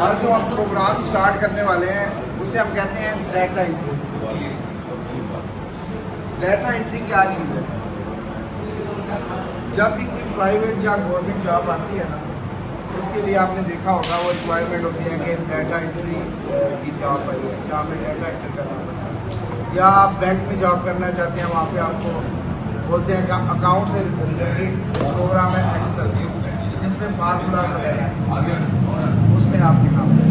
आज जो हम प्रोग्राम स्टार्ट करने वाले हैं उसे हम कहते हैं डाटा एंट्री। डाटा एंट्री क्या चीज़ है? जब भी कोई प्राइवेट या गवर्नमेंट जॉब आती है ना, उसके लिए आपने देखा होगा वो रिक्वायरमेंट होती है कि डाटा एंट्री की जॉब आई है, जहाँ में डाटा एंट्री करना पड़ता है। या आप बैंक में जॉब करना चाहते हैं, वहाँ पे आपको बोलते हैं कि अकाउंट से रिलेटेड प्रोग्राम है एक्सेल, जिसमें फार्मूला उसमें आपके काम है।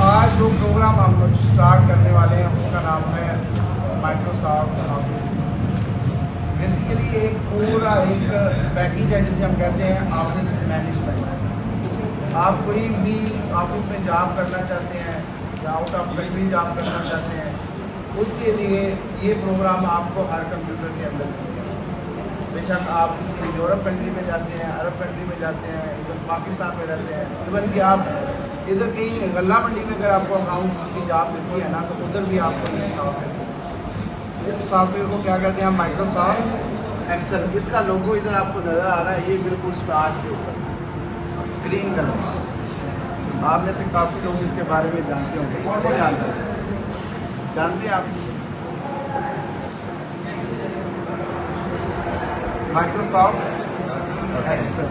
आज जो प्रोग्राम हम लोग स्टार्ट करने वाले हैं उसका नाम है माइक्रोसॉफ्ट ऑफिस। बेसिकली एक पूरा एक पैकेज है जिसे हम कहते हैं ऑफिस मैनेजमेंट। आप कोई भी ऑफिस में जॉब करना चाहते हैं या आउट ऑफ कंट्री जॉब करना चाहते हैं, उसके लिए ये प्रोग्राम आपको हर कंप्यूटर के अंदर मिलेगा। बेशक आप किसी यूरोप कंट्री में जाते हैं, अरब कंट्री में जाते हैं, इधर पाकिस्तान में रहते हैं, इवन कि आप इधर कहीं गल्ला मंडी में अगर आपको अकाउंट की जॉब मिलती है ना, तो उधर भी आपको ये सॉफ्टवेयर, इस सॉफ्टवेयर को क्या कहते हैं? Microsoft Excel. इसका लोगो इधर आपको नज़र आ रहा है, ये बिल्कुल स्टार्ट के ऊपर ग्रीन कलर। आप में से काफ़ी लोग इसके बारे में जानते होंगे। कौन कौन जानते हैं? जानते हैं आप माइक्रोसॉफ्ट एक्सेल?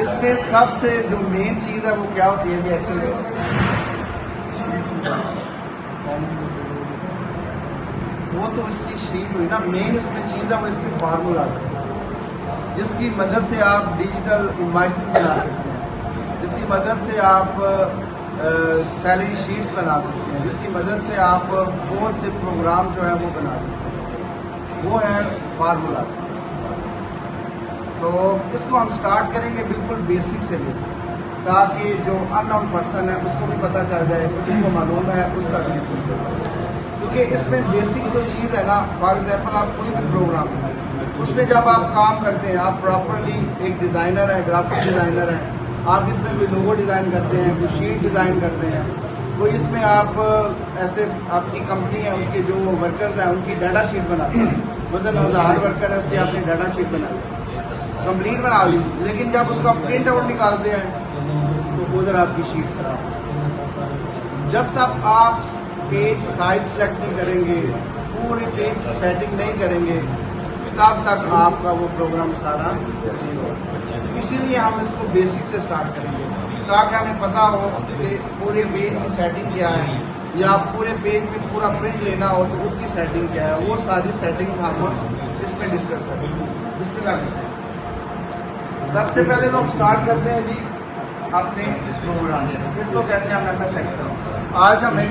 इसमें सबसे जो मेन चीज़ है वो क्या होती है? एक्सेल वो तो इसकी शीट हुई ना। मेन इसमें चीज़ है वो इसकी फार्मूला है, जिसकी मदद से आप डिजिटल इनवॉइसेस बना सकते हैं, जिसकी मदद से आप सैलरी शीट्स बना सकते हैं, जिसकी मदद से आप बहुत से प्रोग्राम जो है वो बना सकते हैं। वो है फार्मूला। तो इसको हम स्टार्ट करेंगे बिल्कुल बेसिक से लेकर, ताकि जो अननोन पर्सन है उसको भी पता चल जाए, जिसको मालूम है उसका भी नहीं। क्योंकि इसमें बेसिक जो चीज़ है ना, फॉर एग्जाम्पल आप कोई भी प्रोग्राम है उसमें जब आप काम करते हैं, आप प्रॉपरली एक डिज़ाइनर है, ग्राफिक डिज़ाइनर है, आप इसमें कोई लोगो डिज़ाइन करते हैं, कोई शीट डिज़ाइन करते हैं, कोई इसमें आप ऐसे आपकी कंपनी है उसके जो वर्कर्स हैं उनकी डाटा शीट बनाते हैं। मसलन 1000 वर्कर है, उसकी आपने डाटा शीट बनाई, कंप्लीट बना ली, लेकिन जब उसका प्रिंट आउट निकालते हैं तो उधर आपकी शीट खराब है। जब तक आप पेज साइज सेलेक्ट नहीं करेंगे, पूरे पेज की सेटिंग नहीं करेंगे, तब तक आपका वो प्रोग्राम सारा जीरो। इसीलिए हम इसको बेसिक से स्टार्ट करेंगे, ताकि हमें पता हो कि पूरे पेज की सेटिंग क्या है, या पूरे पेज में पूरा प्रिंट लेना हो तो उसकी सेटिंग क्या है। वो सारी सेटिंग हम इसमें डिस्कस करेंगे। सबसे पहले तो हम स्टार्ट करते हैं जी अपने प्रोग्राम, इसको कहते हैं MS एक्सेल। आज हमें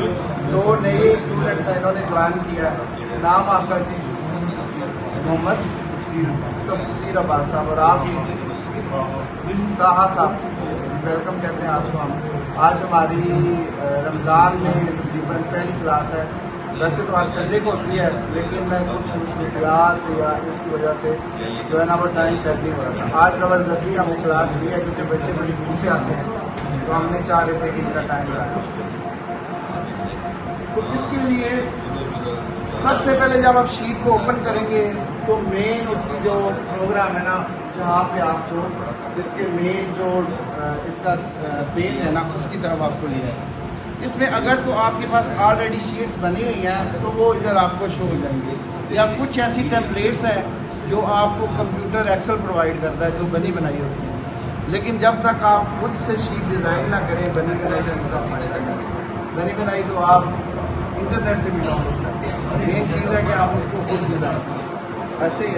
2 नए स्टूडेंट्स हैं, इन्होंने ज्वाइन किया है। नाम आपका जी? मोहम्मद तफसीर अब्बास साहब, और आप ताहा साहब। वेलकम कहते हैं आपको हम। आज हमारी रमज़ान में तकरीबन पहली क्लास है। वैसे तो आज संडे को होती है, लेकिन कुछ मुश्किलात या इसकी वजह से जो है ना वो टाइम सेट नहीं हो रहा था। आज ज़बरदस्ती हमें क्लास ली है, क्योंकि बच्चे बड़ी दूर से आते हैं, तो हमने चाह रहे थे कि इनका टाइम लगा। तो इसके लिए सबसे पहले जब आप शीट को ओपन करेंगे तो मेन उसकी जो प्रोग्राम है ना, जहाँ पे आपको इसके मेन जो इसका पेज है ना, उसकी तरफ आपको ले जाएगा। इसमें अगर तो आपके पास ऑलरेडी शीट्स बनी हुई हैं तो वो इधर आपको शो हो जाएंगे, या कुछ ऐसी टेम्पलेट्स हैं जो आपको कंप्यूटर एक्सेल प्रोवाइड करता है, जो बनी बनाई होती है। लेकिन जब तक आप खुद से शीट डिज़ाइन ना करें, बनी बनाई तो आप इंटरनेट से भी डाउनलोड करते हैं। मेन चीज़ है कि आप उसको खुद डिज़ाइन ऐसे ही।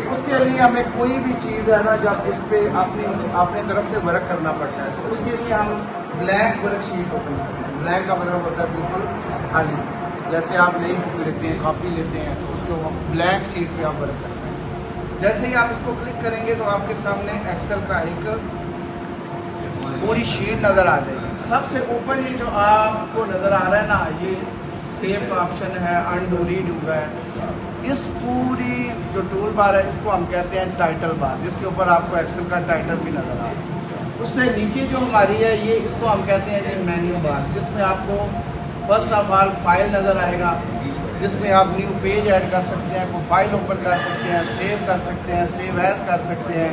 उसके लिए हमें कोई भी चीज़ है ना, जब इस पर अपने तरफ से वर्क करना पड़ता है, तो उसके लिए हम ब्लैंक वर्क शीट ओपन करते हैं। ब्लैंक का मतलब होता है बिल्कुल खाली। जैसे आप नई बुक लेते हैं, कॉपी लेते हैं, तो उसको ब्लैंक शीट पे आप वर्क करते हैं। जैसे ही आप इसको क्लिक करेंगे तो आपके सामने एक्सेल का एक पूरी शीट नज़र आ जाएगी। सबसे ऊपर ये जो आपको नज़र आ रहा है ना, ये सेव का ऑप्शन है, अनडू रीडू का है। इस पूरी जो टूल बार है इसको हम कहते हैं टाइटल बार, जिसके ऊपर आपको एक्सेल का टाइटल भी नज़र आ रहा है। उससे नीचे जो हमारी है ये, इसको हम कहते हैं कि मेन्यू बार, जिसमें आपको फर्स्ट ऑफ ऑल फाइल नज़र आएगा, जिसमें आप न्यू पेज ऐड कर सकते हैं, कोई फाइल ओपन कर सकते हैं, सेव कर सकते हैं, सेव एज कर सकते हैं,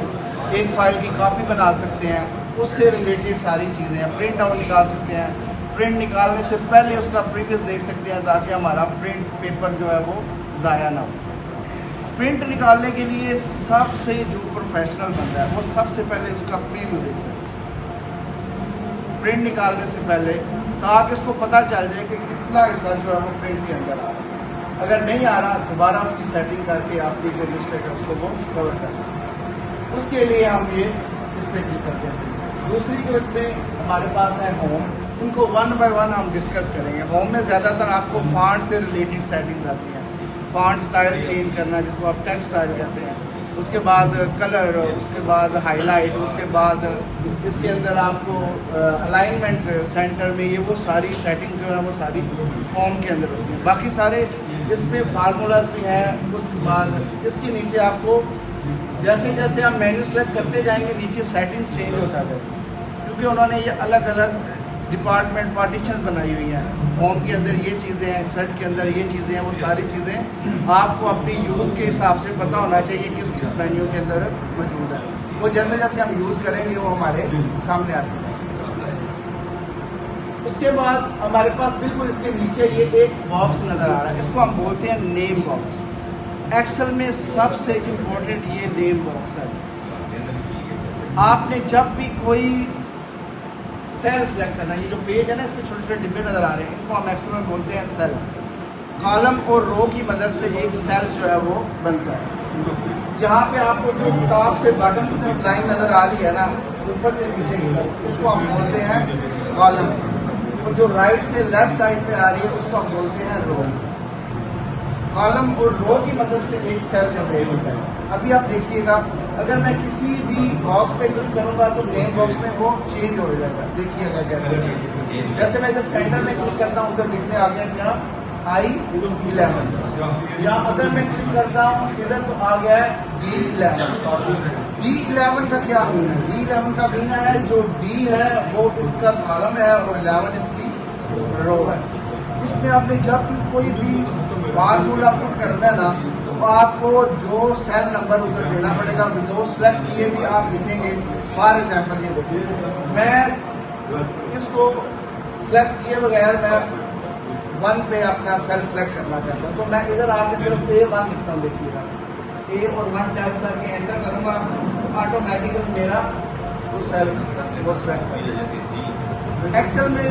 एक फ़ाइल की कॉपी बना सकते हैं। उससे रिलेटेड सारी चीज़ें हैं। प्रिंट आउट निकाल सकते हैं, प्रिंट निकालने से पहले उसका प्रीवियस देख सकते हैं ताकि हमारा प्रिंट पेपर जो है वो ज़ाया ना हो। प्रिंट निकालने के लिए सबसे जो प्रोफेशनल बंदा है वो सबसे पहले उसका प्रीव्यू देखता है प्रिंट निकालने से पहले, ताकि उसको पता चल जाए कि कितना हिस्सा जो है वो प्रिंट के अंदर आ रहा है। अगर नहीं आ रहा दोबारा उसकी सेटिंग करके आपकी जो मिस्टेक है उसको वो कवर करना। उसके लिए हम ये मिस्टेक भी करते हैं। दूसरी जो इसमें हमारे पास है होम, उनको वन बाय वन हम डिस्कस करेंगे। होम में ज़्यादातर आपको फॉन्ट से रिलेटेड सेटिंग्स आती हैं, फॉन्ट स्टाइल चेंज करना जिसको आप टेक्स्ट स्टाइल कहते हैं, उसके बाद कलर, उसके बाद हाईलाइट, उसके बाद इसके अंदर आपको अलाइनमेंट सेंटर में, ये वो सारी सेटिंग जो है वो सारी होम के अंदर होती है। बाकी सारे इसमें फार्मूलाज भी हैं। उसके बाद इसके नीचे आपको जैसे जैसे आप मेन्यू सेलेक्ट करते जाएंगे नीचे सेटिंग्स चेंज होता जाएगा, क्योंकि उन्होंने ये अलग अलग डिपार्टमेंट पार्टीशंस बनाई हुई हैं। होम के अंदर ये चीज़ें हैं, सेट के अंदर ये चीज़ें हैं, वो सारी चीज़ें आपको अपनी यूज़ के हिसाब से पता होना चाहिए किस किस मेन्यू के अंदर मौजूद है। वो जैसे जैसे हम यूज़ करेंगे वो हमारे सामने आते हैं। उसके बाद हमारे पास बिल्कुल इसके नीचे ये एक बॉक्स नज़र आ रहा है, इसको हम बोलते हैं नेम बॉक्स। एक्सेल में सबसे इम्पोर्टेंट ये नेम बॉक्स है। आपने जब भी कोई सेल सेलेक्ट करना, ये जो पेज है ना इसमें छोटे छोटे डिब्बे नज़र आ रहे हैं, इनको हम एक्सेल में बोलते हैं सेल। कॉलम और रो की मदद से एक सेल जो है वो बनता है। यहाँ पे आपको जो टॉप से बॉटम की तरफ लाइन नज़र आ रही है ना, ऊपर से नीचे की तरफ, इसको हम बोलते हैं कॉलम। और जो राइट से लेफ्ट साइड पे आ रही है उसको हम बोलते हैं रो। कॉलम और रो की मदद से एक सेल जनरेट होता है। अभी आप देखिएगा, अगर मैं किसी भी बॉक्स पे क्लिक करूंगा तो नेम बॉक्स में वो चेंज हो जाएगा। देखिएगा जैसे मैं इधर सेंटर में क्लिक करता हूँ उधर लिखने आ गया क्या I11, या अगर मैं क्लिक करता हूँ इधर तो आ गया है D11। D11 का क्या मीन है? D11 का मीन है जो D है वो इसका कॉलम है और 11 इसकी रो है। इसमें आपने जब कोई भी फार्मूला पुट करना है ना, तो आपको जो सेल नंबर उधर देना पड़ेगा, विदो सेलेक्ट किए भी आप लिखेंगे। फॉर एग्जाम्पल ये देखिए, मैं इसको सेलेक्ट किए बगैर मैं 1 पे अपना सेल सेलेक्ट करना चाहता हूँ, तो मैं इधर आके सिर्फ A1 लिखता हूँ। देखिएगा A और 1 टैप करके एंटर करूँगा तो ऑटोमेटिकली मेरा वो सेल वो सेलेक्ट कर जाएगा। एक्सेल में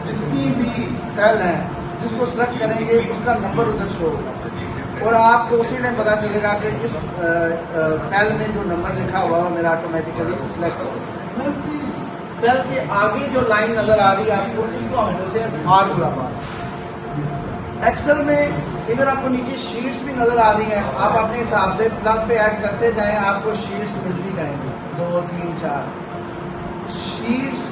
जितनी भी सेल हैं जिसको सेलेक्ट करेंगे उसका नंबर उधर शो होगा और आपको उसी टाइम पता चलेगा कि इस सेल में जो नंबर लिखा हुआ है मेरा ऑटोमेटिकली सिलेक्ट होगा। सेल के आगे जो लाइन नजर आ रही है आपको, इसको हम बोलते हैं फार्मूला बार। एक्सेल में इधर आपको नीचे शीट्स भी नजर आ रही हैं, आप अपने हिसाब से प्लस पे ऐड करते जाएं, आपको शीट्स मिलती जाएंगी 2 3 4 शीट्स।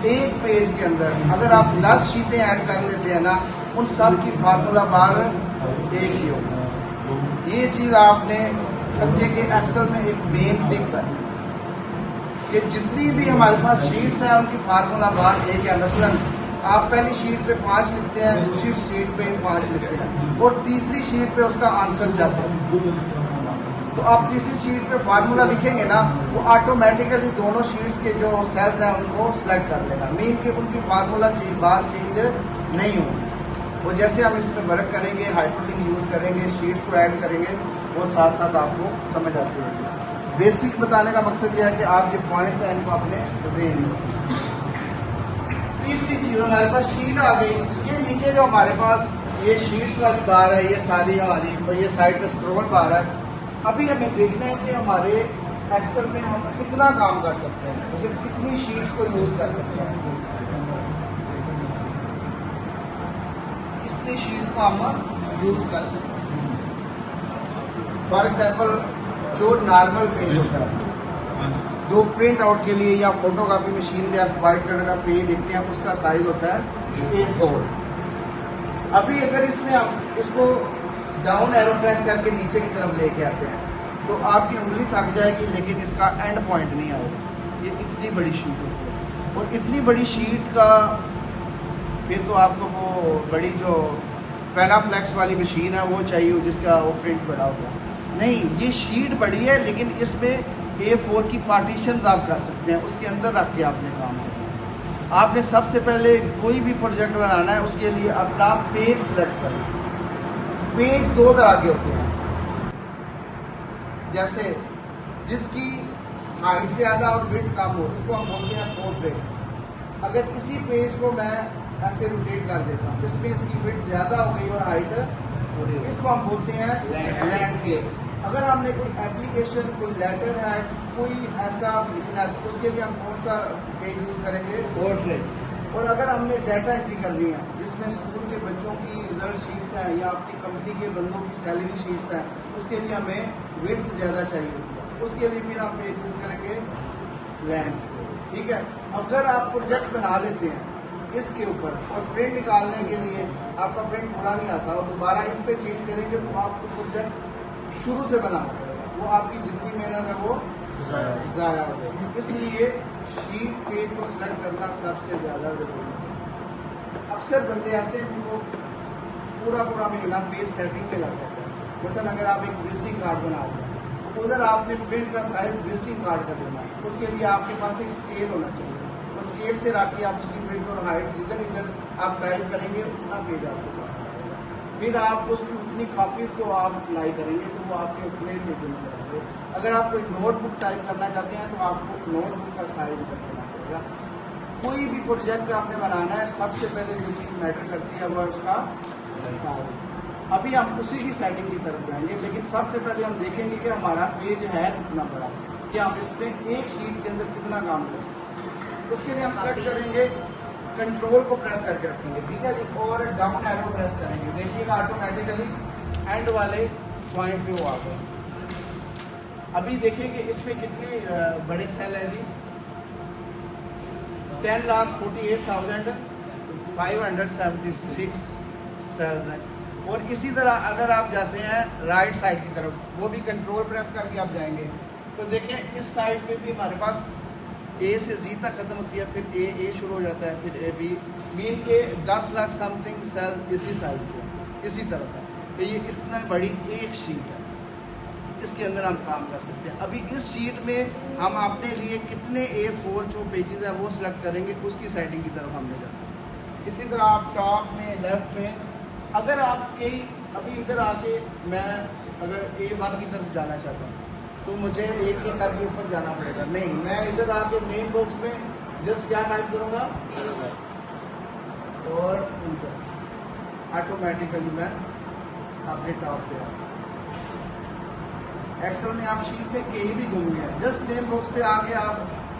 एक पेज के अंदर अगर आप 10 शीटें ऐड कर लेते हैं ना, उन सब की फार्मूला बार एक ही होगा। ये चीज आपने समझे कि एक्सेल में एक मेन टिप है कि जितनी भी हमारे पास शीट्स हैं उनकी फार्मूला बार एक है। मसलन आप पहली शीट पे 5 लिखते हैं, दूसरी शीट पे 5 लिखते हैं और तीसरी शीट पे उसका आंसर जाता है, तो आप तीसरी शीट पे फार्मूला लिखेंगे ना, वो ऑटोमेटिकली दोनों शीट्स के जो सेल्स हैं उनको सिलेक्ट कर देगा। मीन कि उनकी फार्मूला बार चेंज नहीं होगी। वो जैसे हम इस पर वर्क करेंगे, हाइपरलिंक यूज करेंगे, शीट्स को ऐड करेंगे, वो साथ साथ आपको समझ आती है। बेसिक बताने का मकसद यह है कि आप ये पॉइंट्स हैं इनको अपने ज़हन में। तीसरी चीज़ हमारे पास शीट आ गई। ये नीचे जो हमारे पास ये शीट्स वाली बार है, ये सारी हमारी, और ये साइड पे स्क्रॉल बार है। अभी हमें देखना है कि हमारे एक्सेल में हम कितना काम कर सकते हैं, जैसे कितनी शीट्स को यूज कर सकते हैं, कितनी शीट्स को हम यूज कर सकते हैं। फॉर एग्जाम्पल जो नॉर्मल पेज होता है, जो प्रिंट आउट के लिए या फोटोकॉपी मशीन में आप व्हाइट कलर का पेज देखते हैं, उसका साइज होता है A4। अभी अगर इसमें आप इसको डाउन एरो प्रेस करके नीचे की तरफ लेके आते हैं तो आपकी उंगली थक जाएगी, लेकिन इसका एंड पॉइंट नहीं आएगा। ये इतनी बड़ी शीट होती है और इतनी बड़ी शीट का फिर तो आपको वो बड़ी जो पैनाफ्लेक्स वाली मशीन है वो चाहिए जिसका वो प्रिंट बड़ा होगा। नहीं, ये शीट बड़ी है लेकिन इसमें A4 की पार्टीशंस आप कर सकते हैं, उसके अंदर रख के आपने काम करना। आपने सबसे पहले कोई भी प्रोजेक्ट बनाना है, उसके लिए अपना पेज सेलेक्ट करें। पेज दो तरह के होते हैं, जैसे जिसकी हाइट ज़्यादा और विड्थ कम हो, इसको हम बोलते हैं पोर्ट्रेट। अगर इसी पेज को मैं ऐसे रोटेट कर देता हूँ, इसमें इसकी विड्थ ज़्यादा हो गई और हाइट, इसको हम बोलते हैं लैंडस्केप। अगर हमने कोई एप्लीकेशन, कोई लेटर है, कोई ऐसा लिखना है, तो उसके लिए हम कौन सा पेज यूज़ करेंगे? पोर्ट्रेट। और अगर हमने डाटा एंट्री करनी है, जिसमें स्कूल के बच्चों की रिजल्ट शीट्स हैं या आपकी कंपनी के बंदों की सैलरी शीट्स हैं, उसके लिए हमें विड्थ ज़्यादा चाहिए, उसके लिए फिर हम पेज यूज़ करेंगे लैंडस्केप। ठीक है। अगर आप प्रोजेक्ट बना लेते हैं इसके ऊपर और प्रिंट निकालने के लिए आपका प्रिंट पूरा नहीं आता और दोबारा इस पे चेंज करेंगे, तो आपको प्रोजेक्ट शुरू से बनाना पड़ेगा, वो आपकी जितनी मेहनत है वो ज़ाया हो जाएगी। इसलिए शीट पेज को सिलेक्ट करना सबसे ज़्यादा जरूरी है। अक्सर बंदे ऐसे हैं जिनको पूरा महीना पेज सेटिंग में लग जाता है। मसलन अगर आप एक विजिटिंग कार्ड बना रहे हैं, तो उधर आपने प्रिंट का साइज विजिटिंग कार्ड का देना है, उसके लिए आपके पास एक स्केल होना चाहिए। तो स्केल से रख के आप उसकी विड्थ और हाइट इधर आप टाइप करेंगे, उतना पेज आपके पास आएगा। फिर आप उसकी उतनी कॉपीज को आप अप्लाई करेंगे, तो वो आपके उतने पेज में करेंगे। अगर आप कोई नोटबुक टाइप करना चाहते हैं, तो आपको नोटबुक का साइज करना पड़ेगा। कोई भी प्रोजेक्ट आपने बनाना है, सबसे पहले जो चीज़ मैटर करती है वो है उसका साइज। अभी हम उसी की सेटिंग की तरफ जाएंगे, लेकिन सबसे पहले हम देखेंगे कि हमारा पेज है कितना बड़ा, कि हम इसमें एक शीट के अंदर कितना काम कर सकते हैं। उसके लिए हम सेट करेंगे, कंट्रोल को प्रेस करके रखेंगे, ठीक है जी, और डाउन एरो प्रेस करेंगे। देखिएगा ऑटोमेटिकली एंड वाले पॉइंट पे वो आ गए। अभी देखिए कि इसमें कितने बड़े सेल है जी, 10,48,576 सेल हैं। और इसी तरह अगर आप जाते हैं राइट साइड की तरफ, वो भी कंट्रोल प्रेस करके आप जाएंगे, तो देखें इस साइड पे भी हमारे पास ए से जी तक खत्म होती है, फिर ए शुरू हो जाता है, फिर ए बी, मीन के 10 लाख समथिंग सेल इसी साइड पे इसी तरफ है। तो ये इतना बड़ी एक शीट है, इसके अंदर हम काम कर सकते हैं। अभी इस शीट में हम अपने लिए कितने A4 जो पेजेस है वो सिलेक्ट करेंगे, उसकी सेटिंग की तरफ हमने जाना है। इसी तरह आप टॉप में, लेफ्ट में, अगर आप कई अभी इधर आके मैं अगर A1 की तरफ जाना चाहता हूँ, तो मुझे एक करके ऊपर जाना पड़ेगा। नहीं, मैं इधर आके मेन बॉक्स में जस्ट क्या टाइप करूँगा और ऑटोमेटिकली मैं अपने टॉप पे आऊँगा। एक्सेल में आप शीट पे कहीं भी घूमने हैं, जस्ट नेम बॉक्स पे आके आप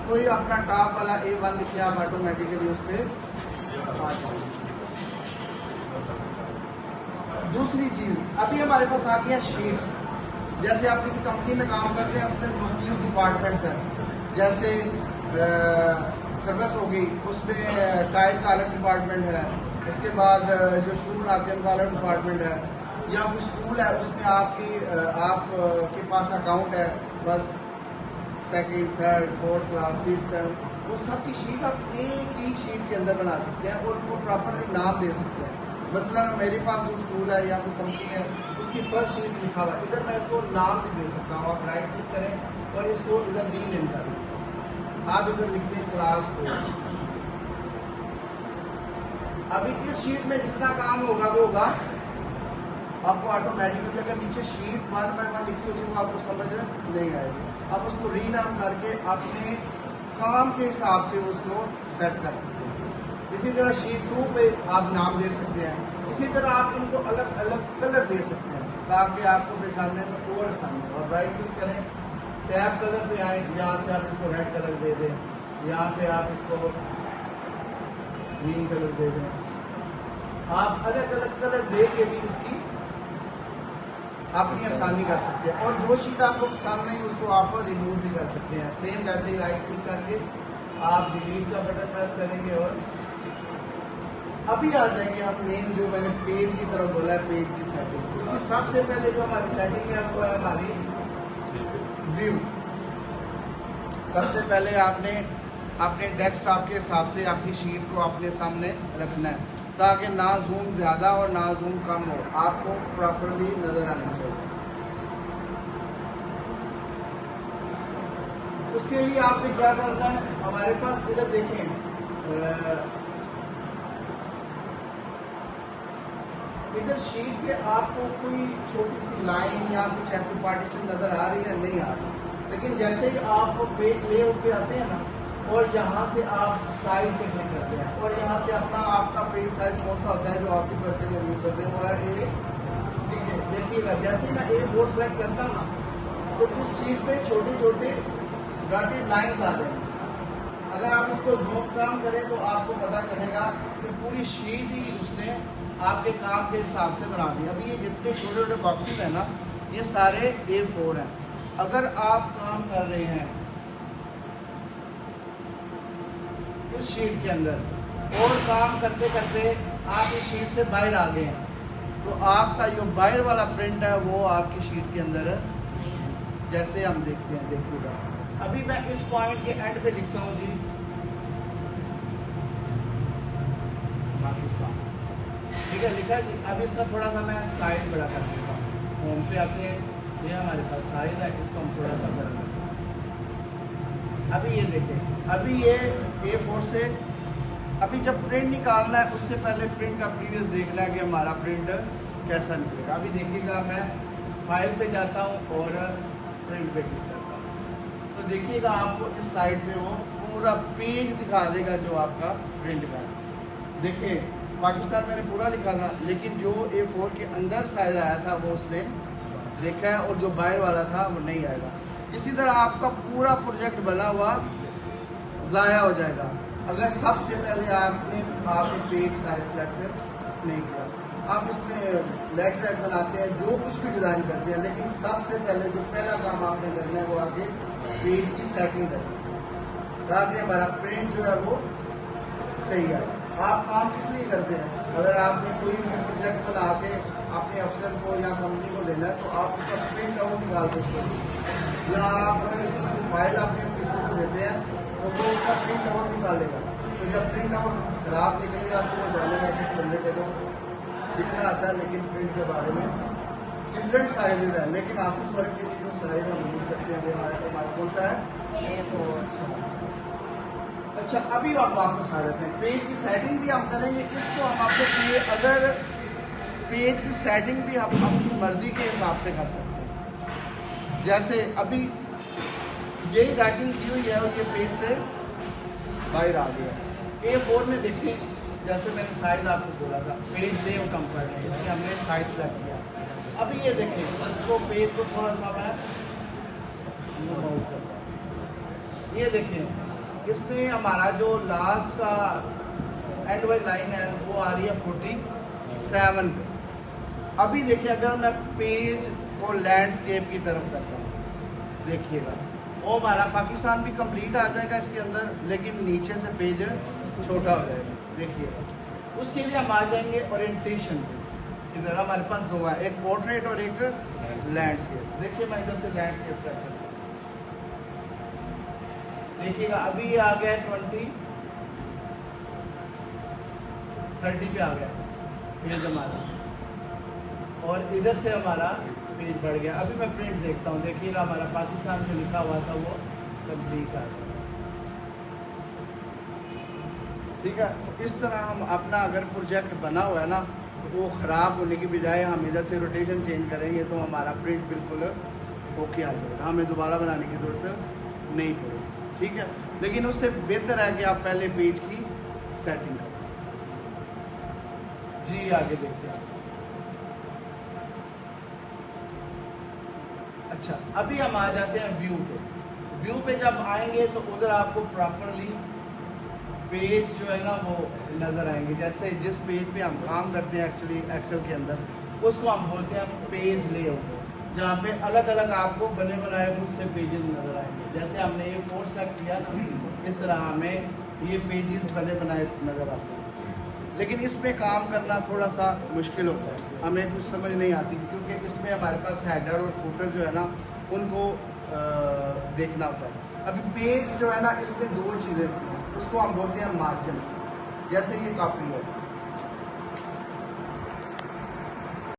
कोई अपना टॉप वाला A1 लिखिए, आप ऑटोमेटिकली उस पर आ जाएंगे। दूसरी चीज़, अभी हमारे पास आ गया शीट्स। जैसे आप किसी कंपनी में काम करते हैं, उसमें मुख्तलिफ डिपार्टमेंट्स हैं, जैसे सर्विस हो गई, उसमें टाइल का अलग डिपार्टमेंट है, उसके बाद जो शू बनाते हैं उनका अलग डिपार्टमेंट है, या कोई स्कूल है उसमें आपके पास अकाउंट है, बस second, third, fourth class, fifth, seven, वो सब की शीट आप एक ही शीट के अंदर बना सकते हैं और उनको प्रॉपरली नाम दे सकते हैं। मसलन मेरे पास जो स्कूल है या कोई कंपनी है, उसकी फर्स्ट शीट लिखा हुआ है, इधर मैं इसको नाम भी दे सकता हूँ। आप राइट क्लिक करें और इसको इधर रीनेम करें, आप इधर लिख दें क्लास 4। अभी इस शीट में जितना काम होगा वो होगा आपको ऑटोमेटिकली। अगर नीचे शीट 1 by 1 लिखी होगी वो आपको समझ नहीं आएगी। आप उसको रीनाम करके अपने काम के हिसाब से उसको सेट कर सकते हैं। इसी तरह शीट 2 पे आप नाम दे सकते हैं। इसी तरह आप इनको अलग अलग कलर दे सकते हैं ताकि आपको पहचानने में और आसानी हो। और राइट क्लिक करें, टैब कलर पे आए, यहाँ से आप इसको रेड कलर दे दें, यहाँ पे आप इसको ग्रीन कलर दे दें। आप अलग अलग कलर दे के भी इसकी अपनी आसानी कर सकते हैं। और जो शीट आपको पसंद नहीं उसको आप रिमूव भी कर सकते हैं। सेम वैसे ही राइट क्लिक करके आप डिलीट का बटन प्रेस करेंगे और अभी आ जाएंगे हम मेन जो मैंने पेज की तरफ बोला है, पेज की सेटिंग। उसकी सबसे पहले जो हमारी सेटिंग है वो है हमारी व्यू। सबसे पहले आपने अपने डेस्कटॉप के हिसाब से अपनी शीट को अपने सामने रखना है ताकि ना जूम ज़्यादा और ना जूम कम हो, आपको प्रॉपरली नज़र आना चाहिए। उसके लिए आपने क्या करना है, हमारे पास इधर देखें इधर शीट पे आपको कोई छोटी सी लाइन या कुछ ऐसी पार्टीशन नजर आ रही है? नहीं आ रही। लेकिन जैसे ही आप पेज लेआउट पे आते हैं ना और यहाँ से आप साइज पे क्लिक करते हैं और यहाँ से अपना आपका पेज साइज कौन सा होता है जो आप करते हैं यूज करते हैं वो है A। देखिएगा जैसे ही मैं A4 सेलेक्ट करता हूँ ना तो इस शीट पे छोटे छोटे डॉटेड लाइन्स आ जाएंगे। अगर आप इसको जूम काम करें तो आपको पता चलेगा कि पूरी शीट ही उसने आपके काम के हिसाब से बना दी। अभी ये जितने छोटे छोटे बॉक्सेस हैं ना ये सारे A4 हैं। अगर आप काम कर रहे हैं इस शीट के अंदर और काम करते करते आप इस शीट से बाहर आ गए हैं तो आपका जो बाहर वाला प्रिंट है वो आपकी शीट के अंदर जैसे हम देखते हैं, देखिएगा अभी मैं इस पॉइंट के एंड पे लिखता हूँ जी पाकिस्तान, ठीक है लिखा जी। अब इसका थोड़ा सा मैं साइज बड़ा कर देता हूँ। होम पे आते हैं, ये हमारे पास साइज है, इसको हम थोड़ा सा बड़ा करते हैं। अभी ये देखें, अभी ये A4 से अभी जब प्रिंट निकालना है उससे पहले प्रिंट का प्रीवियस देखना है कि हमारा प्रिंट कैसा निकलेगा। अभी देखिएगा मैं फाइल पे जाता हूँ और प्रिंट पे क्लिक करता हूँ तो देखिएगा आपको इस साइड पे वो पूरा पेज दिखा देगा जो आपका प्रिंट का है। देखिए पाकिस्तान मैंने पूरा लिखा था लेकिन जो A4 के अंदर साइज आया था वो उसने देखा है और जो बाहर वाला था वो नहीं आएगा। इसी तरह आपका पूरा प्रोजेक्ट बना हुआ ज़ाया हो जाएगा अगर सबसे पहले आपने पेज साइज सेलेक्ट नहीं किया। आप इसमें लेटर हेड बनाते हैं, जो कुछ भी डिज़ाइन करते हैं, लेकिन सबसे पहले जो पहला काम आपने करना है वो आगे पेज की सेटिंग करनी है ताकि हमारा प्रिंट जो है वो सही आए। आप काम किस लिए करते हैं? अगर आपने कोई भी प्रोजेक्ट बना के अपने अफसर को या कंपनी को देना है तो आप उसका प्रिंट आउट निकाल के उसको दें, या आप अगर इसकी फाइल अपने ऑफिसर को देते हैं तो वो उसका प्रिंट आउट निकालेगा। तो जब प्रिंट आउट खराब निकलेगा तो वो जानेगा किस बंदे को तो लिखना आता है, लेकिन प्रिंट के बारे में डिफरेंट साइजेज है। लेकिन ऑफिस वर्क के लिए जो साइज हम यूज करते हैं वो हमारा कौन सा है? अच्छा अभी आप वापस आ जाते हैं, पेज की सेटिंग भी हम करेंगे। इसको हम आपको चाहिए अगर पेज की सेटिंग भी आप अपनी मर्जी के हिसाब से कर सकते हैं। जैसे अभी यही राइटिंग की हुई है और ये पेज से बाहर आ गया। A4 में देखें जैसे मैंने साइज आपको बोला था पेज लेआउट हम कर रहे हैं, इसमें हमने साइज सेलेक्ट किया। अभी ये देखें इसको पेज को थोड़ा सा मैं ये देखें इसमें हमारा जो लास्ट का एंड वाली लाइन है वो आ रही है 47 पे। अभी देखिए अगर मैं पेज को लैंडस्केप की तरफ करता हूँ देखिएगा वो हमारा पाकिस्तान भी कंप्लीट आ जाएगा इसके अंदर, लेकिन नीचे से पेज छोटा हो जाएगा। देखिएगा उसके लिए हम आ जाएंगे ओरिएंटेशन पे। इधर हमारे पास दो है, एक पोर्ट्रेट और एक लैंडस्केप। देखिए मैं इधर से लैंडस्केप सेलेक्ट करता हूँ, देखिएगा अभी ये आ गया है 30 पे आ गया पेज हमारा और इधर से हमारा पेज बढ़ गया। अभी मैं प्रिंट देखता हूँ, देखिएगा हमारा पाकिस्तान में लिखा हुआ था वो कंप्लीट आ गया। ठीक है, तो इस तरह हम अपना अगर प्रोजेक्ट बना हुआ है ना तो वो ख़राब होने की बजाय हम इधर से रोटेशन चेंज करेंगे तो हमारा प्रिंट बिल्कुल ओके आ जाएगा, हमें दोबारा बनाने की ज़रूरत नहीं पड़ेगी। ठीक है, लेकिन उससे बेहतर है कि आप पहले पेज की सेटिंग करें। जी आगे देखते हैं। अच्छा अभी हम आ जाते हैं व्यू पे। व्यू पे जब आएंगे तो उधर आपको प्रॉपरली पेज जो है ना वो नज़र आएंगे। जैसे जिस पेज पे हम काम करते हैं एक्चुअली एक्सेल के अंदर उसको हम बोलते हैं पेज लेआउट, जहाँ पे अलग अलग आपको बने बनाए मुझसे पेजेस नज़र आएंगे। जैसे हमने ये 4 सेलेक्ट किया ना इस तरह हमें ये पेजेस बने बनाए नज़र आते हैं। लेकिन इसमें काम करना थोड़ा सा मुश्किल होता है, हमें कुछ समझ नहीं आती क्योंकि इसमें हमारे पास हेडर और फुटर जो है ना उनको देखना होता है। अभी पेज जो है ना इसमें दो चीज़ें उसको हम बोलते हैं मार्जिन। जैसे ये कॉपी है,